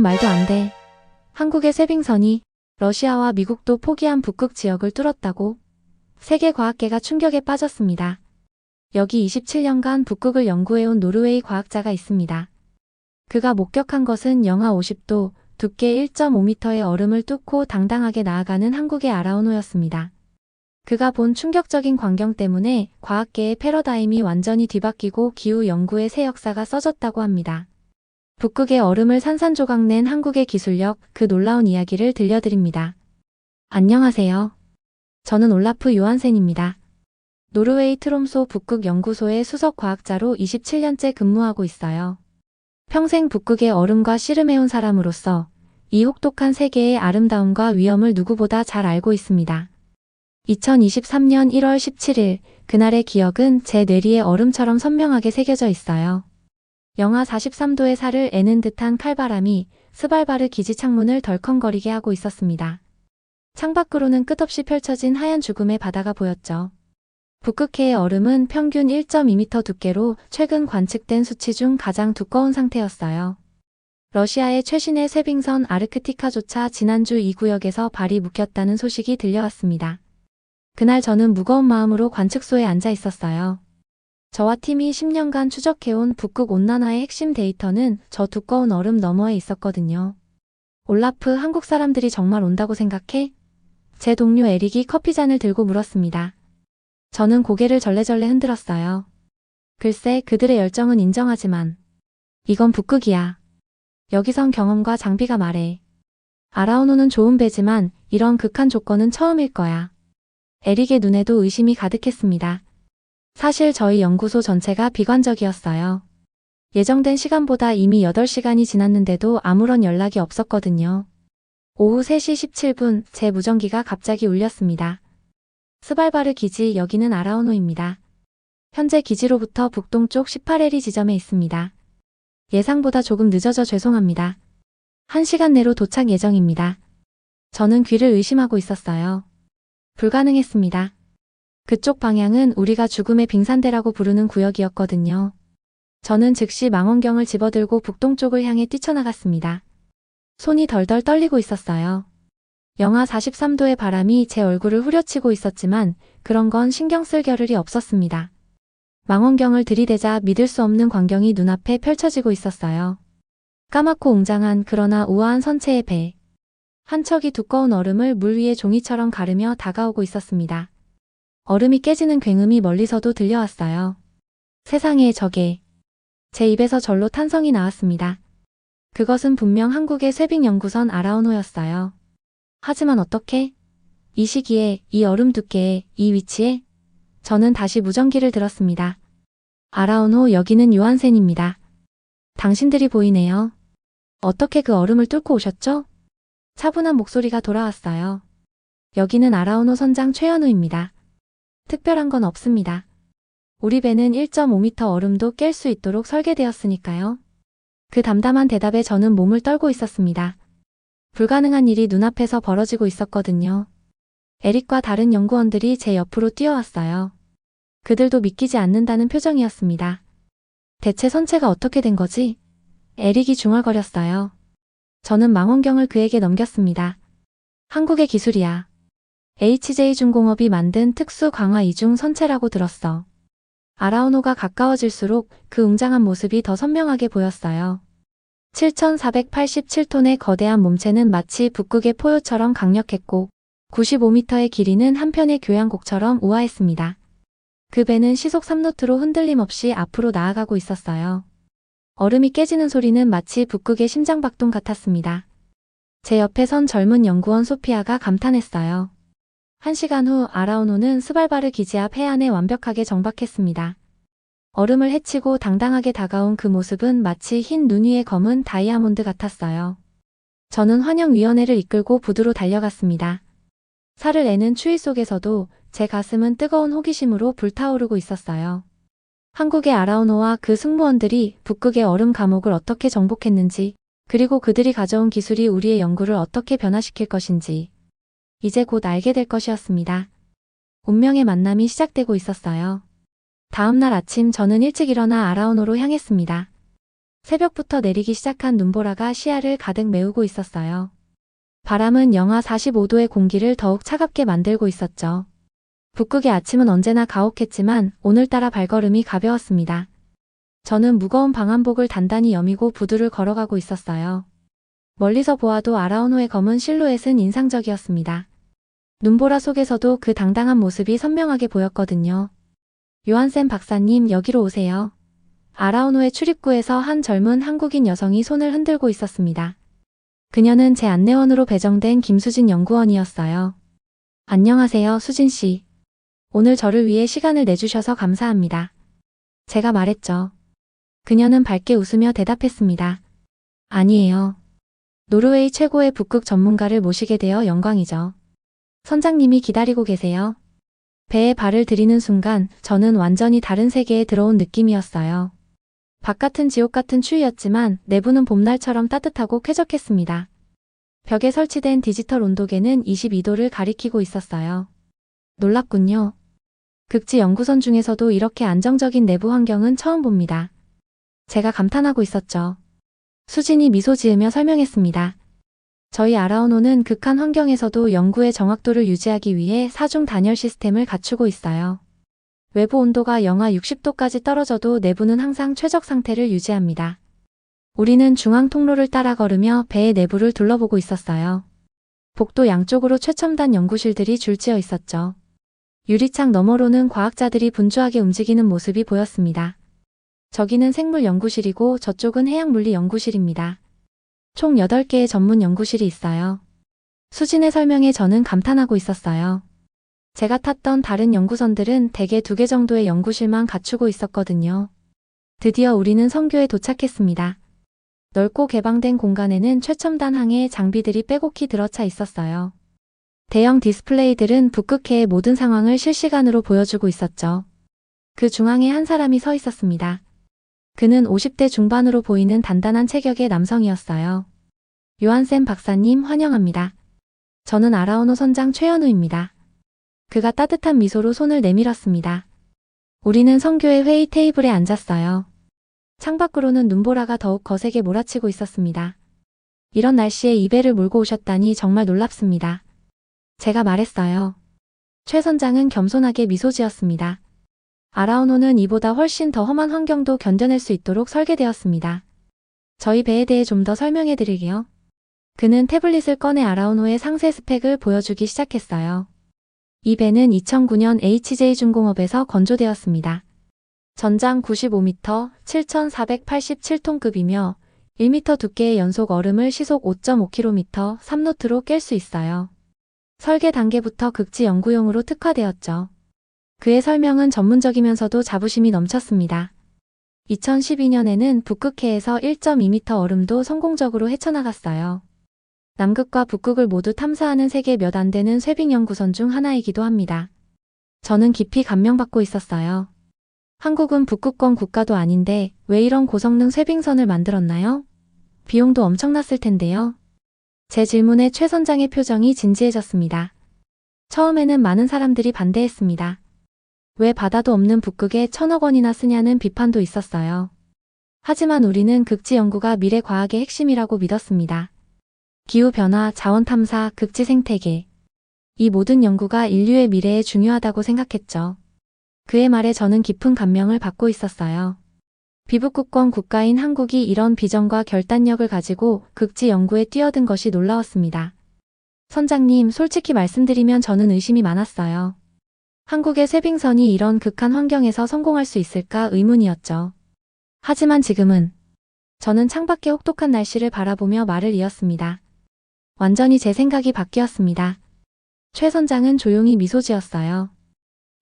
말도 안 돼. 한국의 쇠빙선이 러시아와 미국도 포기한 북극 지역을 뚫었다고? 세계 과학계가 충격에 빠졌습니다. 여기 27년간 북극을 연구해온 노르웨이 과학자가 있습니다. 그가 목격한 것은 영하 50도, 두께 1.5m의 얼음을 뚫고 당당하게 나아가는 한국의 아라오노였습니다. 그가 본 충격적인 광경 때문에 과학계의 패러다임이 완전히 뒤바뀌고 기후 연구의 새 역사가 써졌다고 합니다. 북극의 얼음을 산산조각 낸 한국의 기술력, 그 놀라운 이야기를 들려드립니다. 안녕하세요. 저는 올라프 요한센입니다. 노르웨이 트롬소 북극연구소의 수석 과학자로 27년째 근무하고 있어요. 평생 북극의 얼음과 씨름해온 사람으로서 이 혹독한 세계의 아름다움과 위험을 누구보다 잘 알고 있습니다. 2023년 1월 17일, 그날의 기억은 제 뇌리에 얼음처럼 선명하게 새겨져 있어요. 영하 43도의 살을 애는 듯한 칼바람이 스발바르 기지 창문을 덜컹거리게 하고 있었습니다. 창밖으로는 끝없이 펼쳐진 하얀 죽음의 바다가 보였죠. 북극해의 얼음은 평균 1.2m 두께로 최근 관측된 수치 중 가장 두꺼운 상태였어요. 러시아의 최신의 쇠빙선 아르크티카조차 지난주 이 구역에서 발이 묶였다는 소식이 들려왔습니다. 그날 저는 무거운 마음으로 관측소에 앉아 있었어요. 저와 팀이 10년간 추적해온 북극 온난화의 핵심 데이터는 저 두꺼운 얼음 너머에 있었거든요. 올라프, 한국 사람들이 정말 온다고 생각해? 제 동료 에릭이 커피잔을 들고 물었습니다. 저는 고개를 절레절레 흔들었어요. 글쎄, 그들의 열정은 인정하지만 이건 북극이야. 여기선 경험과 장비가 말해. 아라오노는 좋은 배지만 이런 극한 조건은 처음일 거야. 에릭의 눈에도 의심이 가득했습니다. 사실 저희 연구소 전체가 비관적이었어요. 예정된 시간보다 이미 8시간이 지났는데도 아무런 연락이 없었거든요. 오후 3시 17분, 제 무전기가 갑자기 울렸습니다. 스발바르 기지, 여기는 아라오노입니다. 현재 기지로부터 북동쪽 18L이 지점에 있습니다. 예상보다 조금 늦어져 죄송합니다. 1시간 내로 도착 예정입니다. 저는 귀를 의심하고 있었어요. 불가능했습니다. 그쪽 방향은 우리가 죽음의 빙산대라고 부르는 구역이었거든요. 저는 즉시 망원경을 집어들고 북동쪽을 향해 뛰쳐나갔습니다. 손이 덜덜 떨리고 있었어요. 영하 43도의 바람이 제 얼굴을 후려치고 있었지만 그런 건 신경 쓸 겨를이 없었습니다. 망원경을 들이대자 믿을 수 없는 광경이 눈앞에 펼쳐지고 있었어요. 까맣고 웅장한 그러나 우아한 선체의 배. 한 척이 두꺼운 얼음을 물 위에 종이처럼 가르며 다가오고 있었습니다. 얼음이 깨지는 굉음이 멀리서도 들려왔어요. 세상에 저게. 제 입에서 절로 탄성이 나왔습니다. 그것은 분명 한국의 쇠빙연구선 아라오노였어요. 하지만 어떻게? 이 시기에, 이 얼음 두께에, 이 위치에? 저는 다시 무전기를 들었습니다. 아라오노, 여기는 요한센입니다. 당신들이 보이네요. 어떻게 그 얼음을 뚫고 오셨죠? 차분한 목소리가 돌아왔어요. 여기는 아라오노 선장 최현우입니다. 특별한 건 없습니다. 우리 배는 1.5m 얼음도 깰 수 있도록 설계되었으니까요. 그 담담한 대답에 저는 몸을 떨고 있었습니다. 불가능한 일이 눈앞에서 벌어지고 있었거든요. 에릭과 다른 연구원들이 제 옆으로 뛰어왔어요. 그들도 믿기지 않는다는 표정이었습니다. 대체 선체가 어떻게 된 거지? 에릭이 중얼거렸어요. 저는 망원경을 그에게 넘겼습니다. 한국의 기술이야. HJ중공업이 만든 특수 강화 이중 선체라고 들었어. 아라오노가 가까워질수록 그 웅장한 모습이 더 선명하게 보였어요. 7,487톤의 거대한 몸체는 마치 북극의 포효처럼 강력했고 95m의 길이는 한편의 교향곡처럼 우아했습니다. 그 배는 시속 3노트로 흔들림 없이 앞으로 나아가고 있었어요. 얼음이 깨지는 소리는 마치 북극의 심장박동 같았습니다. 제 옆에 선 젊은 연구원 소피아가 감탄했어요. 1시간 후 아라오노는 스발바르 기지 앞 해안에 완벽하게 정박했습니다. 얼음을 헤치고 당당하게 다가온 그 모습은 마치 흰 눈 위의 검은 다이아몬드 같았어요. 저는 환영위원회를 이끌고 부두로 달려갔습니다. 살을 내는 추위 속에서도 제 가슴은 뜨거운 호기심으로 불타오르고 있었어요. 한국의 아라오노와 그 승무원들이 북극의 얼음 감옥을 어떻게 정복했는지, 그리고 그들이 가져온 기술이 우리의 연구를 어떻게 변화시킬 것인지 이제 곧 알게 될 것이었습니다. 운명의 만남이 시작되고 있었어요. 다음 날 아침 저는 일찍 일어나 아라오노로 향했습니다. 새벽부터 내리기 시작한 눈보라가 시야를 가득 메우고 있었어요. 바람은 영하 45도의 공기를 더욱 차갑게 만들고 있었죠. 북극의 아침은 언제나 가혹했지만 오늘따라 발걸음이 가벼웠습니다. 저는 무거운 방한복을 단단히 여미고 부두를 걸어가고 있었어요. 멀리서 보아도 아라오노의 검은 실루엣은 인상적이었습니다. 눈보라 속에서도 그 당당한 모습이 선명하게 보였거든요. 요한센 박사님, 여기로 오세요. 아라오노의 출입구에서 한 젊은 한국인 여성이 손을 흔들고 있었습니다. 그녀는 제 안내원으로 배정된 김수진 연구원이었어요. 안녕하세요, 수진 씨. 오늘 저를 위해 시간을 내주셔서 감사합니다. 제가 말했죠. 그녀는 밝게 웃으며 대답했습니다. 아니에요. 노르웨이 최고의 북극 전문가를 모시게 되어 영광이죠. 선장님이 기다리고 계세요. 배에 발을 들이는 순간 저는 완전히 다른 세계에 들어온 느낌이었어요. 바깥은 지옥 같은 추위였지만 내부는 봄날처럼 따뜻하고 쾌적했습니다. 벽에 설치된 디지털 온도계는 22도를 가리키고 있었어요. 놀랍군요. 극지 연구선 중에서도 이렇게 안정적인 내부 환경은 처음 봅니다. 제가 감탄하고 있었죠. 수진이 미소 지으며 설명했습니다. 저희 아라오노는 극한 환경에서도 연구의 정확도를 유지하기 위해 사중 단열 시스템을 갖추고 있어요. 외부 온도가 영하 60도까지 떨어져도 내부는 항상 최적 상태를 유지합니다. 우리는 중앙 통로를 따라 걸으며 배의 내부를 둘러보고 있었어요. 복도 양쪽으로 최첨단 연구실들이 줄지어 있었죠. 유리창 너머로는 과학자들이 분주하게 움직이는 모습이 보였습니다. 저기는 생물 연구실이고 저쪽은 해양물리 연구실입니다. 총 8개의 전문 연구실이 있어요. 수진의 설명에 저는 감탄하고 있었어요. 제가 탔던 다른 연구선들은 대개 2개 정도의 연구실만 갖추고 있었거든요. 드디어 우리는 성교에 도착했습니다. 넓고 개방된 공간에는 최첨단 항해의 장비들이 빼곡히 들어차 있었어요. 대형 디스플레이들은 북극해의 모든 상황을 실시간으로 보여주고 있었죠. 그 중앙에 한 사람이 서 있었습니다. 그는 50대 중반으로 보이는 단단한 체격의 남성이었어요. 요한센 박사님, 환영합니다. 저는 아라오노 선장 최현우입니다. 그가 따뜻한 미소로 손을 내밀었습니다. 우리는 성교의 회의 테이블에 앉았어요. 창밖으로는 눈보라가 더욱 거세게 몰아치고 있었습니다. 이런 날씨에 이 배를 몰고 오셨다니 정말 놀랍습니다. 제가 말했어요. 최 선장은 겸손하게 미소 지었습니다. 아라오노는 이보다 훨씬 더 험한 환경도 견뎌낼 수 있도록 설계되었습니다. 저희 배에 대해 좀 더 설명해 드릴게요. 그는 태블릿을 꺼내 아라오노의 상세 스펙을 보여주기 시작했어요. 이 배는 2009년 HJ중공업에서 건조되었습니다. 전장 95m, 7,487톤급이며 1m 두께의 연속 얼음을 시속 5.5km 3노트로 깰 수 있어요. 설계 단계부터 극지 연구용으로 특화되었죠. 그의 설명은 전문적이면서도 자부심이 넘쳤습니다. 2012년에는 북극해에서 1.2m 얼음도 성공적으로 헤쳐나갔어요. 남극과 북극을 모두 탐사하는 세계 몇 안 되는 쇠빙 연구선 중 하나이기도 합니다. 저는 깊이 감명받고 있었어요. 한국은 북극권 국가도 아닌데 왜 이런 고성능 쇠빙선을 만들었나요? 비용도 엄청났을 텐데요. 제 질문에 최 선장의 표정이 진지해졌습니다. 처음에는 많은 사람들이 반대했습니다. 왜 바다도 없는 북극에 1,000억 원이나 쓰냐는 비판도 있었어요. 하지만 우리는 극지 연구가 미래 과학의 핵심이라고 믿었습니다. 기후변화, 자원탐사, 극지 생태계. 이 모든 연구가 인류의 미래에 중요하다고 생각했죠. 그의 말에 저는 깊은 감명을 받고 있었어요. 비북극권 국가인 한국이 이런 비전과 결단력을 가지고 극지 연구에 뛰어든 것이 놀라웠습니다. 선장님, 솔직히 말씀드리면 저는 의심이 많았어요. 한국의 쇠빙선이 이런 극한 환경에서 성공할 수 있을까 의문이었죠. 하지만 지금은 저는 창밖의 혹독한 날씨를 바라보며 말을 이었습니다. 완전히 제 생각이 바뀌었습니다. 최 선장은 조용히 미소 지었어요.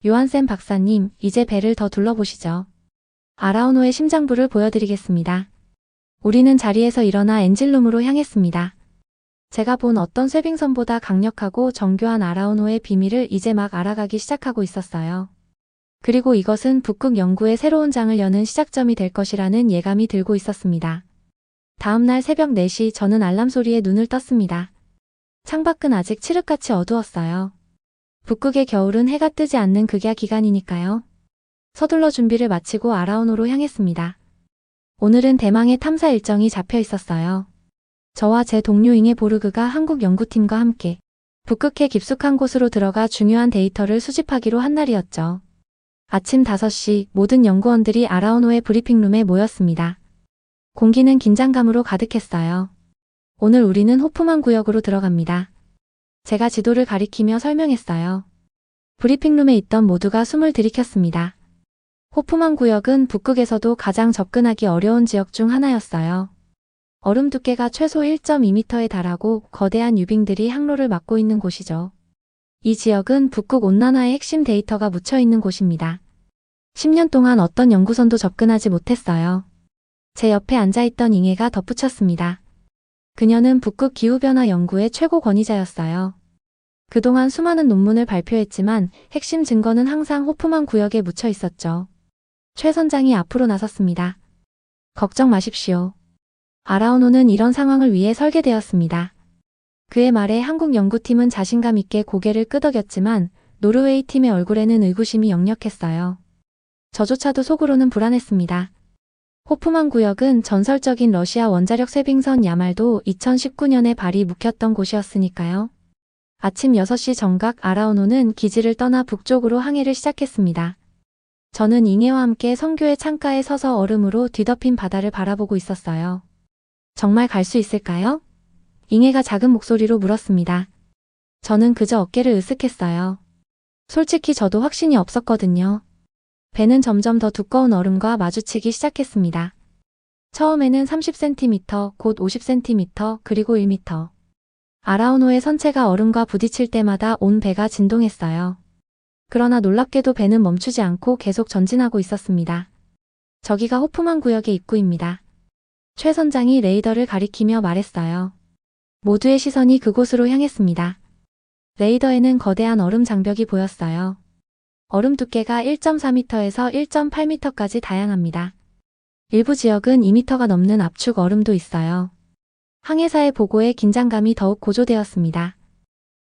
요한센 박사님, 이제 배를 더 둘러보시죠. 아라오노의 심장부를 보여드리겠습니다. 우리는 자리에서 일어나 엔진룸으로 향했습니다. 제가 본 어떤 쇠빙선보다 강력하고 정교한 아라오노의 비밀을 이제 막 알아가기 시작하고 있었어요. 그리고 이것은 북극 연구의 새로운 장을 여는 시작점이 될 것이라는 예감이 들고 있었습니다. 다음날 새벽 4시 저는 알람 소리에 눈을 떴습니다. 창밖은 아직 칠흑같이 어두웠어요. 북극의 겨울은 해가 뜨지 않는 극야 기간이니까요. 서둘러 준비를 마치고 아라오노로 향했습니다. 오늘은 대망의 탐사 일정이 잡혀 있었어요. 저와 제 동료 잉에보르그가 한국 연구팀과 함께 북극해 깊숙한 곳으로 들어가 중요한 데이터를 수집하기로 한 날이었죠. 아침 5시 모든 연구원들이 아라오노의 브리핑룸에 모였습니다. 공기는 긴장감으로 가득했어요. 오늘 우리는 호프만 구역으로 들어갑니다. 제가 지도를 가리키며 설명했어요. 브리핑룸에 있던 모두가 숨을 들이켰습니다. 호프만 구역은 북극에서도 가장 접근하기 어려운 지역 중 하나였어요. 얼음 두께가 최소 1.2m에 달하고 거대한 유빙들이 항로를 막고 있는 곳이죠. 이 지역은 북극 온난화의 핵심 데이터가 묻혀 있는 곳입니다. 10년 동안 어떤 연구선도 접근하지 못했어요. 제 옆에 앉아있던 잉해가 덧붙였습니다. 그녀는 북극 기후변화 연구의 최고 권위자였어요. 그동안 수많은 논문을 발표했지만 핵심 증거는 항상 호프만 구역에 묻혀 있었죠. 최 선장이 앞으로 나섰습니다. 걱정 마십시오. 아라오노는 이런 상황을 위해 설계되었습니다. 그의 말에 한국 연구팀은 자신감 있게 고개를 끄덕였지만 노르웨이 팀의 얼굴에는 의구심이 역력했어요. 저조차도 속으로는 불안했습니다. 호프만 구역은 전설적인 러시아 원자력 쇄빙선 야말도 2019년에 발이 묵혔던 곳이었으니까요. 아침 6시 정각 아라오노는 기지를 떠나 북쪽으로 항해를 시작했습니다. 저는 잉해와 함께 성교의 창가에 서서 얼음으로 뒤덮인 바다를 바라보고 있었어요. 정말 갈 수 있을까요? 잉해가 작은 목소리로 물었습니다. 저는 그저 어깨를 으쓱했어요. 솔직히 저도 확신이 없었거든요. 배는 점점 더 두꺼운 얼음과 마주치기 시작했습니다. 처음에는 30cm, 곧 50cm, 그리고 1m. 아라오노의 선체가 얼음과 부딪힐 때마다 온 배가 진동했어요. 그러나 놀랍게도 배는 멈추지 않고 계속 전진하고 있었습니다. 저기가 호프만 구역의 입구입니다. 최 선장이 레이더를 가리키며 말했어요. 모두의 시선이 그곳으로 향했습니다. 레이더에는 거대한 얼음 장벽이 보였어요. 얼음 두께가 1.4m에서 1.8m까지 다양합니다. 일부 지역은 2m가 넘는 압축 얼음도 있어요. 항해사의 보고에 긴장감이 더욱 고조되었습니다.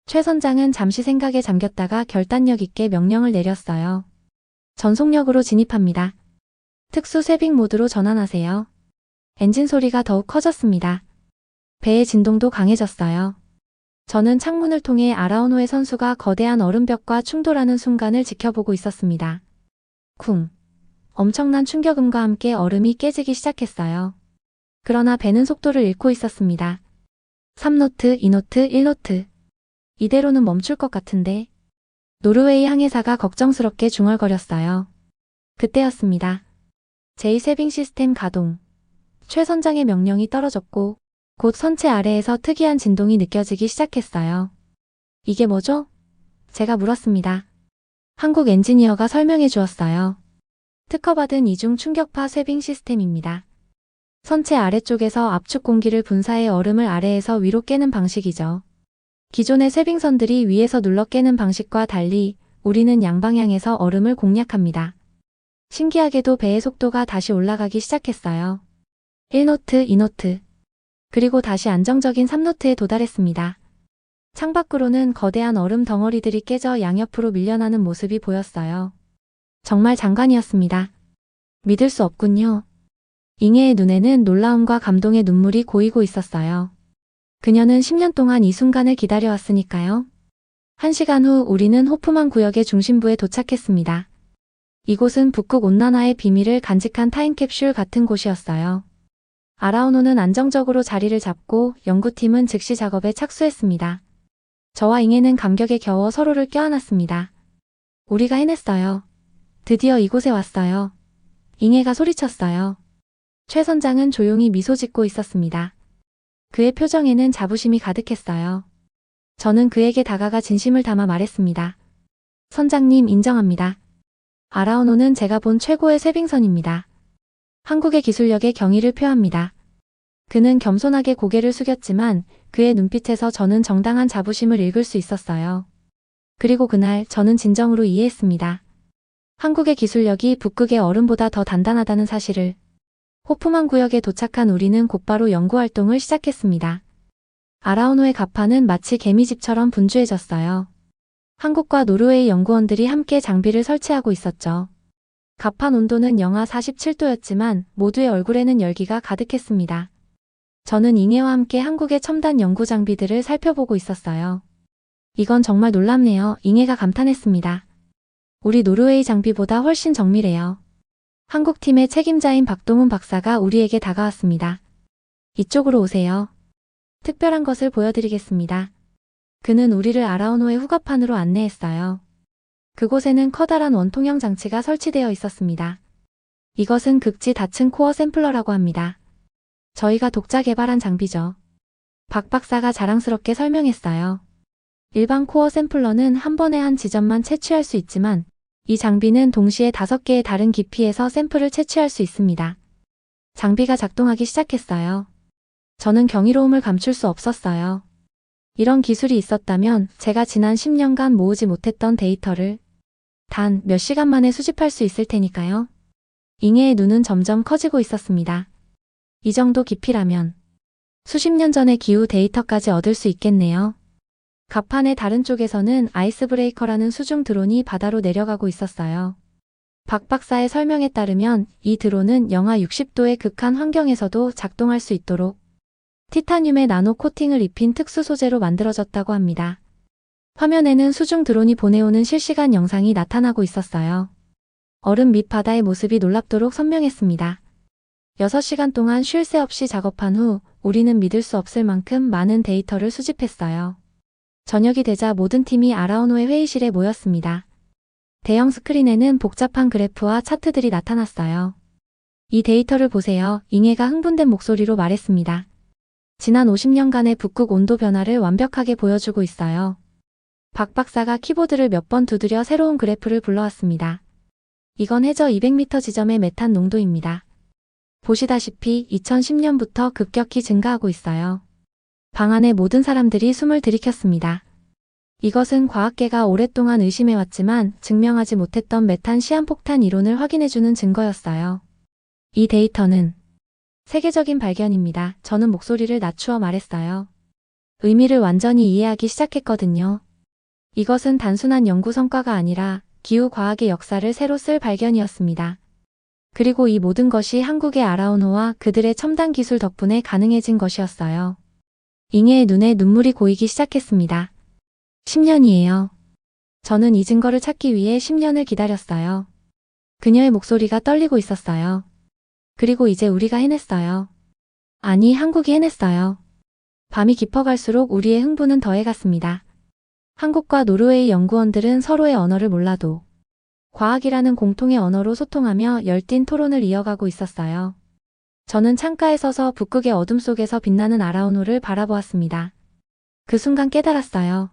최 선장은 잠시 생각에 잠겼다가 결단력 있게 명령을 내렸어요. 전속력으로 진입합니다. 특수 쇄빙 모드로 전환하세요. 엔진 소리가 더욱 커졌습니다. 배의 진동도 강해졌어요. 저는 창문을 통해 아라오노의 선수가 거대한 얼음벽과 충돌하는 순간을 지켜보고 있었습니다. 쿵. 엄청난 충격음과 함께 얼음이 깨지기 시작했어요. 그러나 배는 속도를 잃고 있었습니다. 3노트, 2노트, 1노트. 이대로는 멈출 것 같은데. 노르웨이 항해사가 걱정스럽게 중얼거렸어요. 그때였습니다. 제2쇄빙 시스템 가동. 최 선장의 명령이 떨어졌고 곧 선체 아래에서 특이한 진동이 느껴지기 시작했어요. 이게 뭐죠? 제가 물었습니다. 한국 엔지니어가 설명해 주었어요. 특허받은 이중 충격파 쇄빙 시스템입니다. 선체 아래쪽에서 압축 공기를 분사해 얼음을 아래에서 위로 깨는 방식이죠. 기존의 쇄빙선들이 위에서 눌러 깨는 방식과 달리 우리는 양방향에서 얼음을 공략합니다. 신기하게도 배의 속도가 다시 올라가기 시작했어요. 1노트, 2노트. 그리고 다시 안정적인 3노트에 도달했습니다. 창밖으로는 거대한 얼음 덩어리들이 깨져 양옆으로 밀려나는 모습이 보였어요. 정말 장관이었습니다. 믿을 수 없군요. 잉해의 눈에는 놀라움과 감동의 눈물이 고이고 있었어요. 그녀는 10년 동안 이 순간을 기다려왔으니까요. 1시간 후 우리는 호프만 구역의 중심부에 도착했습니다. 이곳은 북극 온난화의 비밀을 간직한 타임캡슐 같은 곳이었어요. 아라오노는 안정적으로 자리를 잡고 연구팀은 즉시 작업에 착수했습니다. 저와 잉해는 감격에 겨워 서로를 껴안았습니다. 우리가 해냈어요. 드디어 이곳에 왔어요. 잉해가 소리쳤어요. 최 선장은 조용히 미소 짓고 있었습니다. 그의 표정에는 자부심이 가득했어요. 저는 그에게 다가가 진심을 담아 말했습니다. 선장님, 인정합니다. 아라오노는 제가 본 최고의 쇄빙선입니다. 한국의 기술력에 경의를 표합니다. 그는 겸손하게 고개를 숙였지만 그의 눈빛에서 저는 정당한 자부심을 읽을 수 있었어요. 그리고 그날 저는 진정으로 이해했습니다. 한국의 기술력이 북극의 얼음보다 더 단단하다는 사실을. 호프만 구역에 도착한 우리는 곧바로 연구활동을 시작했습니다. 아라오노의 가파는 마치 개미집처럼 분주해졌어요. 한국과 노르웨이 연구원들이 함께 장비를 설치하고 있었죠. 갑판 온도는 영하 47도였지만 모두의 얼굴에는 열기가 가득했습니다. 저는 잉해와 함께 한국의 첨단 연구 장비들을 살펴보고 있었어요. 이건 정말 놀랍네요. 잉해가 감탄했습니다. 우리 노르웨이 장비보다 훨씬 정밀해요. 한국팀의 책임자인 박동훈 박사가 우리에게 다가왔습니다. 이쪽으로 오세요. 특별한 것을 보여드리겠습니다. 그는 우리를 아라오노의 후가판으로 안내했어요. 그곳에는 커다란 원통형 장치가 설치되어 있었습니다. 이것은 극지 다층 코어 샘플러라고 합니다. 저희가 독자 개발한 장비죠. 박 박사가 자랑스럽게 설명했어요. 일반 코어 샘플러는 한 번에 한 지점만 채취할 수 있지만 이 장비는 동시에 5개의 다른 깊이에서 샘플을 채취할 수 있습니다. 장비가 작동하기 시작했어요. 저는 경이로움을 감출 수 없었어요. 이런 기술이 있었다면 제가 지난 10년간 모으지 못했던 데이터를 단 몇 시간 만에 수집할 수 있을 테니까요. 잉해의 눈은 점점 커지고 있었습니다. 이 정도 깊이라면 수십 년 전의 기후 데이터까지 얻을 수 있겠네요. 갑판의 다른 쪽에서는 아이스 브레이커라는 수중 드론이 바다로 내려가고 있었어요. 박 박사의 설명에 따르면 이 드론은 영하 60도의 극한 환경에서도 작동할 수 있도록 티타늄의 나노 코팅을 입힌 특수 소재로 만들어졌다고 합니다. 화면에는 수중 드론이 보내오는 실시간 영상이 나타나고 있었어요. 얼음 밑 바다의 모습이 놀랍도록 선명했습니다. 6시간 동안 쉴 새 없이 작업한 후 우리는 믿을 수 없을 만큼 많은 데이터를 수집했어요. 저녁이 되자 모든 팀이 아라오노의 회의실에 모였습니다. 대형 스크린에는 복잡한 그래프와 차트들이 나타났어요. 이 데이터를 보세요. 잉해가 흥분된 목소리로 말했습니다. 지난 50년간의 북극 온도 변화를 완벽하게 보여주고 있어요. 박 박사가 키보드를 몇 번 두드려 새로운 그래프를 불러왔습니다. 이건 해저 200m 지점의 메탄 농도입니다. 보시다시피 2010년부터 급격히 증가하고 있어요. 방 안의 모든 사람들이 숨을 들이켰습니다. 이것은 과학계가 오랫동안 의심해왔지만 증명하지 못했던 메탄 시한폭탄 이론을 확인해주는 증거였어요. 이 데이터는 세계적인 발견입니다. 저는 목소리를 낮추어 말했어요. 의미를 완전히 이해하기 시작했거든요. 이것은 단순한 연구 성과가 아니라 기후과학의 역사를 새로 쓸 발견이었습니다. 그리고 이 모든 것이 한국의 아라오노와 그들의 첨단 기술 덕분에 가능해진 것이었어요. 잉해의 눈에 눈물이 고이기 시작했습니다. 10년이에요. 저는 이 증거를 찾기 위해 10년을 기다렸어요. 그녀의 목소리가 떨리고 있었어요. 그리고 이제 우리가 해냈어요. 아니, 한국이 해냈어요. 밤이 깊어갈수록 우리의 흥분은 더해갔습니다. 한국과 노르웨이 연구원들은 서로의 언어를 몰라도 과학이라는 공통의 언어로 소통하며 열띤 토론을 이어가고 있었어요. 저는 창가에 서서 북극의 어둠 속에서 빛나는 아라오노를 바라보았습니다. 그 순간 깨달았어요.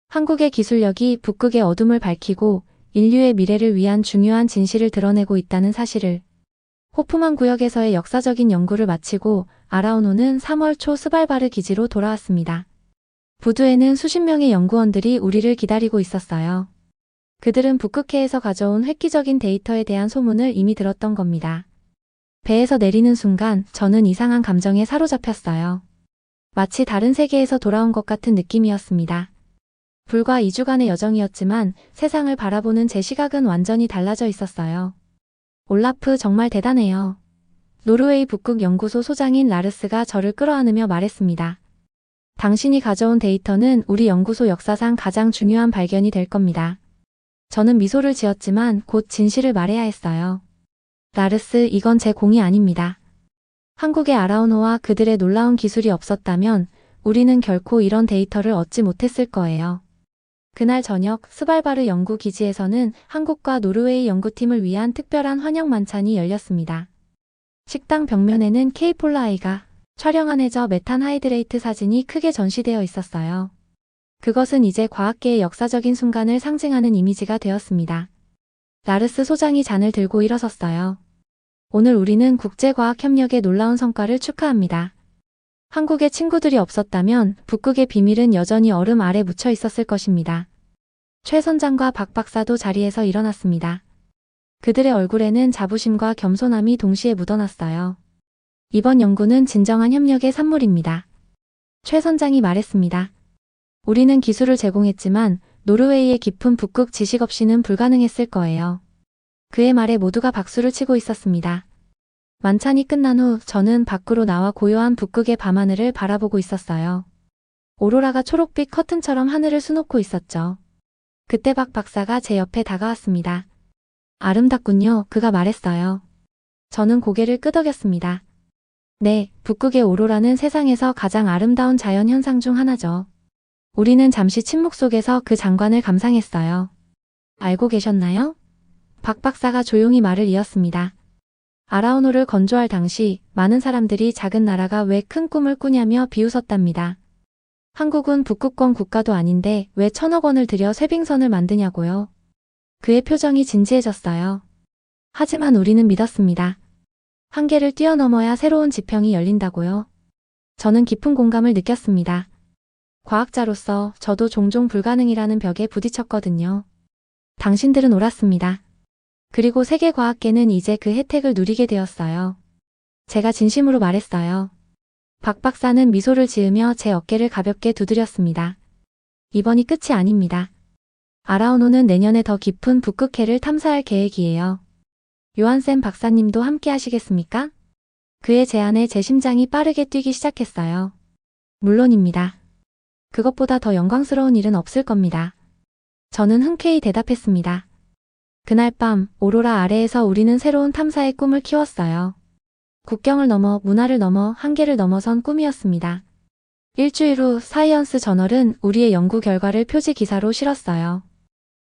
한국의 기술력이 북극의 어둠을 밝히고 인류의 미래를 위한 중요한 진실을 드러내고 있다는 사실을. 호프만 구역에서의 역사적인 연구를 마치고 아라오노는 3월 초 스발바르 기지로 돌아왔습니다. 부두에는 수십 명의 연구원들이 우리를 기다리고 있었어요. 그들은 북극해에서 가져온 획기적인 데이터에 대한 소문을 이미 들었던 겁니다. 배에서 내리는 순간 저는 이상한 감정에 사로잡혔어요. 마치 다른 세계에서 돌아온 것 같은 느낌이었습니다. 불과 2주간의 여정이었지만 세상을 바라보는 제 시각은 완전히 달라져 있었어요. 올라프 정말 대단해요. 노르웨이 북극 연구소 소장인 라르스가 저를 끌어안으며 말했습니다. 당신이 가져온 데이터는 우리 연구소 역사상 가장 중요한 발견이 될 겁니다. 저는 미소를 지었지만 곧 진실을 말해야 했어요. 라르스, 이건 제 공이 아닙니다. 한국의 아라오노와 그들의 놀라운 기술이 없었다면 우리는 결코 이런 데이터를 얻지 못했을 거예요. 그날 저녁 스발바르 연구기지에서는 한국과 노르웨이 연구팀을 위한 특별한 환영 만찬이 열렸습니다. 식당 벽면에는 K-폴라아이가 촬영한 해저 메탄 하이드레이트 사진이 크게 전시되어 있었어요. 그것은 이제 과학계의 역사적인 순간을 상징하는 이미지가 되었습니다. 라르스 소장이 잔을 들고 일어섰어요. 오늘 우리는 국제과학협력의 놀라운 성과를 축하합니다. 한국의 친구들이 없었다면 북극의 비밀은 여전히 얼음 아래 묻혀 있었을 것입니다. 최 선장과 박 박사도 자리에서 일어났습니다. 그들의 얼굴에는 자부심과 겸손함이 동시에 묻어났어요. 이번 연구는 진정한 협력의 산물입니다. 최 선장이 말했습니다. 우리는 기술을 제공했지만 노르웨이의 깊은 북극 지식 없이는 불가능했을 거예요. 그의 말에 모두가 박수를 치고 있었습니다. 만찬이 끝난 후 저는 밖으로 나와 고요한 북극의 밤하늘을 바라보고 있었어요. 오로라가 초록빛 커튼처럼 하늘을 수놓고 있었죠. 그때 박 박사가 제 옆에 다가왔습니다. 아름답군요, 그가 말했어요. 저는 고개를 끄덕였습니다. 네, 북극의 오로라는 세상에서 가장 아름다운 자연 현상 중 하나죠. 우리는 잠시 침묵 속에서 그 장관을 감상했어요. 알고 계셨나요? 박 박사가 조용히 말을 이었습니다. 아라오노를 건조할 당시 많은 사람들이 작은 나라가 왜 큰 꿈을 꾸냐며 비웃었답니다. 한국은 북극권 국가도 아닌데 왜 1,000억 원을 들여 쇠빙선을 만드냐고요. 그의 표정이 진지해졌어요. 하지만 우리는 믿었습니다. 한계를 뛰어넘어야 새로운 지평이 열린다고요. 저는 깊은 공감을 느꼈습니다. 과학자로서 저도 종종 불가능이라는 벽에 부딪혔거든요. 당신들은 옳았습니다. 그리고 세계과학계는 이제 그 혜택을 누리게 되었어요. 제가 진심으로 말했어요. 박 박사는 미소를 지으며 제 어깨를 가볍게 두드렸습니다. 이번이 끝이 아닙니다. 아라오노는 내년에 더 깊은 북극해를 탐사할 계획이에요. 요한센 박사님도 함께 하시겠습니까? 그의 제안에 제 심장이 빠르게 뛰기 시작했어요. 물론입니다. 그것보다 더 영광스러운 일은 없을 겁니다. 저는 흔쾌히 대답했습니다. 그날 밤 오로라 아래에서 우리는 새로운 탐사의 꿈을 키웠어요. 국경을 넘어 문화를 넘어 한계를 넘어선 꿈이었습니다. 일주일 후 사이언스 저널은 우리의 연구 결과를 표지 기사로 실었어요.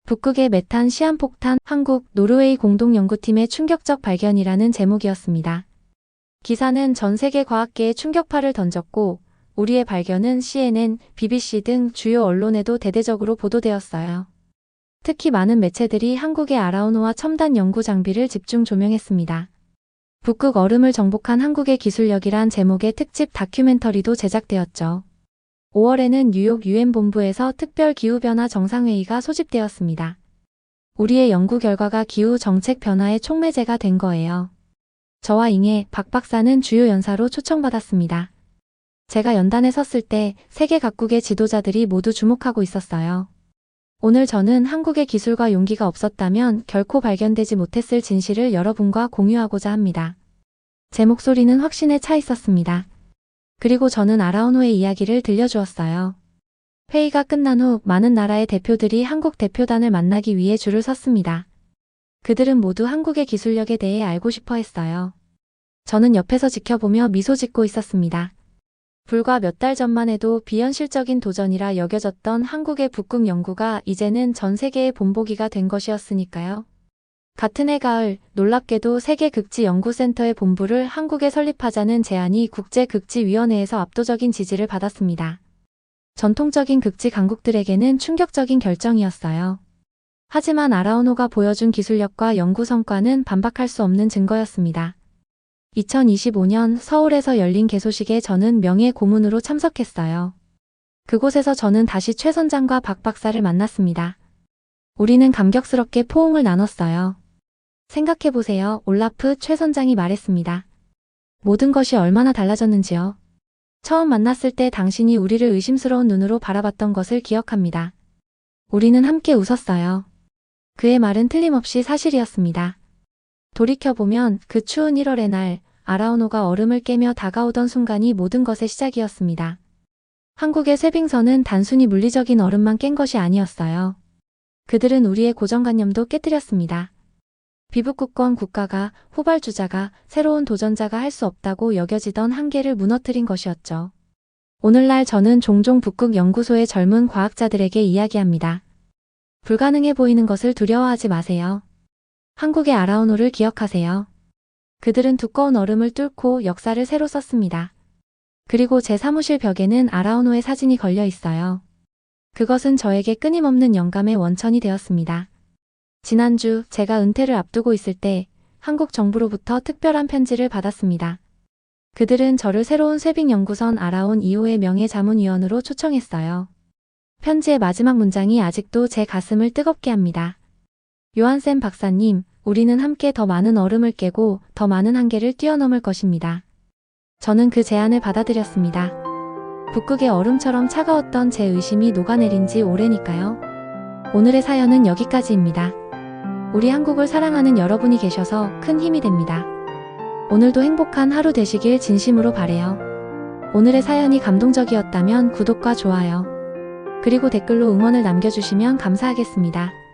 북극의 메탄 시한폭탄 한국 노르웨이 공동연구팀의 충격적 발견이라는 제목이었습니다. 기사는 전 세계 과학계에 충격파를 던졌고 우리의 발견은 CNN, BBC 등 주요 언론에도 대대적으로 보도되었어요. 특히 많은 매체들이 한국의 아라오노와 첨단 연구 장비를 집중 조명했습니다. 북극 얼음을 정복한 한국의 기술력이란 제목의 특집 다큐멘터리도 제작되었죠. 5월에는 뉴욕 유엔 본부에서 특별 기후변화 정상회의가 소집되었습니다. 우리의 연구 결과가 기후 정책 변화의 촉매제가 된 거예요. 저와 잉해 박 박사는 주요 연사로 초청받았습니다. 제가 연단에 섰을 때 세계 각국의 지도자들이 모두 주목하고 있었어요. 오늘 저는 한국의 기술과 용기가 없었다면 결코 발견되지 못했을 진실을 여러분과 공유하고자 합니다. 제 목소리는 확신에 차 있었습니다. 그리고 저는 아라오노의 이야기를 들려주었어요. 회의가 끝난 후 많은 나라의 대표들이 한국 대표단을 만나기 위해 줄을 섰습니다. 그들은 모두 한국의 기술력에 대해 알고 싶어 했어요. 저는 옆에서 지켜보며 미소 짓고 있었습니다. 불과 몇 달 전만 해도 비현실적인 도전이라 여겨졌던 한국의 북극 연구가 이제는 전 세계의 본보기가 된 것이었으니까요. 같은 해 가을, 놀랍게도 세계극지연구센터의 본부를 한국에 설립하자는 제안이 국제극지위원회에서 압도적인 지지를 받았습니다. 전통적인 극지 강국들에게는 충격적인 결정이었어요. 하지만 아라오노가 보여준 기술력과 연구 성과는 반박할 수 없는 증거였습니다. 2025년 서울에서 열린 개소식에 저는 명예 고문으로 참석했어요. 그곳에서 저는 다시 최 선장과 박 박사를 만났습니다. 우리는 감격스럽게 포옹을 나눴어요. 생각해보세요. 올라프 최 선장이 말했습니다. 모든 것이 얼마나 달라졌는지요. 처음 만났을 때 당신이 우리를 의심스러운 눈으로 바라봤던 것을 기억합니다. 우리는 함께 웃었어요. 그의 말은 틀림없이 사실이었습니다. 돌이켜보면 그 추운 1월의 날, 아라오노가 얼음을 깨며 다가오던 순간이 모든 것의 시작이었습니다. 한국의 쇠빙선은 단순히 물리적인 얼음만 깬 것이 아니었어요. 그들은 우리의 고정관념도 깨뜨렸습니다. 비북극권 국가가, 후발주자가, 새로운 도전자가 할 수 없다고 여겨지던 한계를 무너뜨린 것이었죠. 오늘날 저는 종종 북극 연구소의 젊은 과학자들에게 이야기합니다. 불가능해 보이는 것을 두려워하지 마세요. 한국의 아라오노를 기억하세요. 그들은 두꺼운 얼음을 뚫고 역사를 새로 썼습니다. 그리고 제 사무실 벽에는 아라오노의 사진이 걸려 있어요. 그것은 저에게 끊임없는 영감의 원천이 되었습니다. 지난주 제가 은퇴를 앞두고 있을 때 한국 정부로부터 특별한 편지를 받았습니다. 그들은 저를 새로운 쇠빙 연구선 아라온 2호의 명예자문위원으로 초청했어요. 편지의 마지막 문장이 아직도 제 가슴을 뜨겁게 합니다. 요한센 박사님, 우리는 함께 더 많은 얼음을 깨고 더 많은 한계를 뛰어넘을 것입니다. 저는 그 제안을 받아들였습니다. 북극의 얼음처럼 차가웠던 제 의심이 녹아내린 지 오래니까요. 오늘의 사연은 여기까지입니다. 우리 한국을 사랑하는 여러분이 계셔서 큰 힘이 됩니다. 오늘도 행복한 하루 되시길 진심으로 바래요. 오늘의 사연이 감동적이었다면 구독과 좋아요, 그리고 댓글로 응원을 남겨주시면 감사하겠습니다.